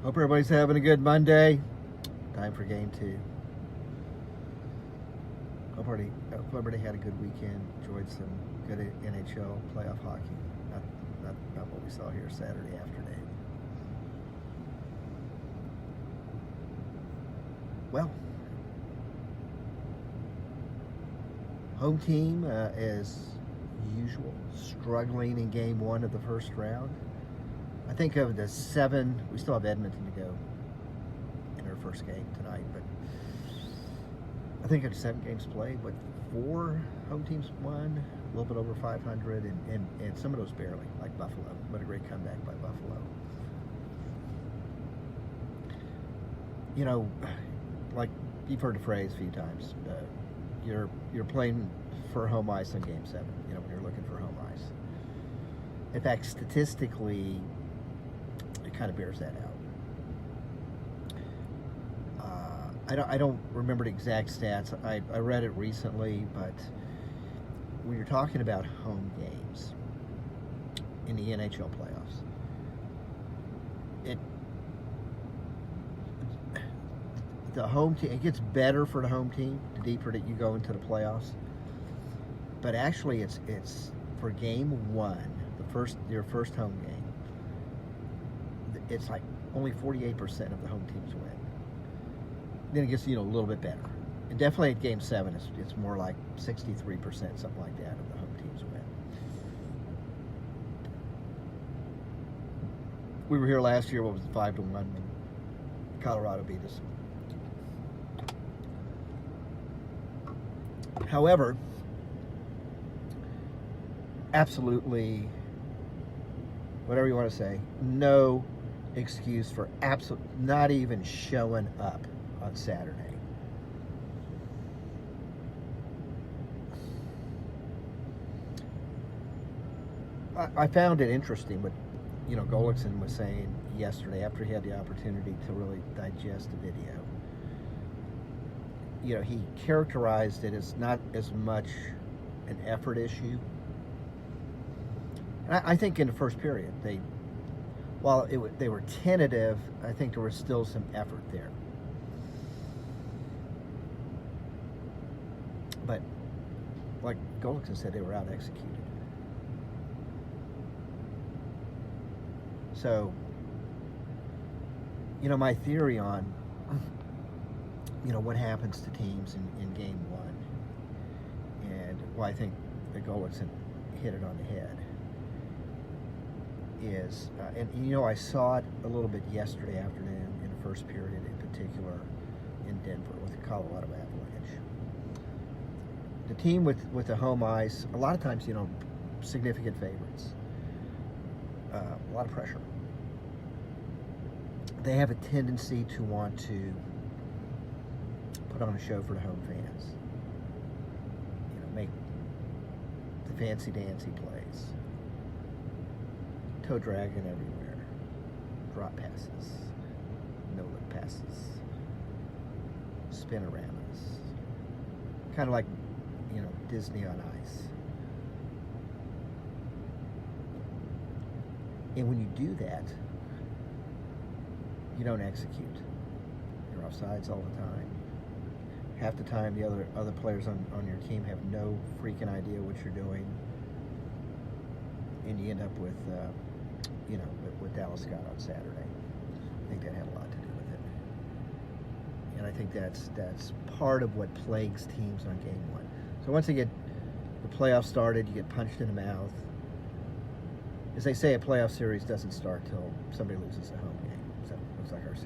Hope everybody's having a good Monday. Time for game 2. Hope everybody had a good weekend. Enjoyed some good NHL playoff hockey. Not what we saw here Saturday afternoon. Well, home team, as usual, struggling in game 1 of the first round. I think of the 7, we still have Edmonton to go in our first game tonight, but I think of 7 games played, but 4 home teams won, a little bit over 500, and some of those barely, like Buffalo. What a great comeback by Buffalo. You know, like you've heard the phrase a few times, you're playing for home ice on game 7, you know, when you're looking for home ice. In fact, statistically, it kind of bears that out. I don't remember the exact stats. I read it recently, but when you're talking about home games in the NHL playoffs, the home team, it gets better for the home team the deeper that you go into the playoffs. But actually, it's for game 1, your first home game. It's like only 48% of the home teams win. Then it gets a little bit better. And definitely at game 7, it's more like 63%, something like that, of the home teams win. We were here last year. What was it, 5-1 when Colorado beat us. However, absolutely, whatever you want to say, no excuse for not even showing up on Saturday. I found it interesting what Golickson was saying yesterday after he had the opportunity to really digest the video. He characterized it as not as much an effort issue. And I think in the first period, while they were tentative, I think there was still some effort there. But like Golickson said, they were out executed. So, my theory on what happens to teams in game 1, and why I think that Golickson hit it on the head, is, and I saw it a little bit yesterday afternoon in the first period, in particular in Denver with the Colorado Avalanche. The team with the home ice, a lot of times, significant favorites, a lot of pressure. They have a tendency to want to put on a show for the home fans. Make the fancy dancy plays. Toe dragging everywhere. Drop passes. No-look passes. Spinoramas. Kind of like, Disney on ice. And when you do that, you don't execute. You're offsides all the time. Half the time, the other players on your team have no freaking idea what you're doing, and you end up with, with Dallas Scott on Saturday. I think that had a lot to do with it, and I think that's part of what plagues teams on game 1. So once they get the playoffs started, you get punched in the mouth. As they say, a playoff series doesn't start till somebody loses a home game. So it looks like our series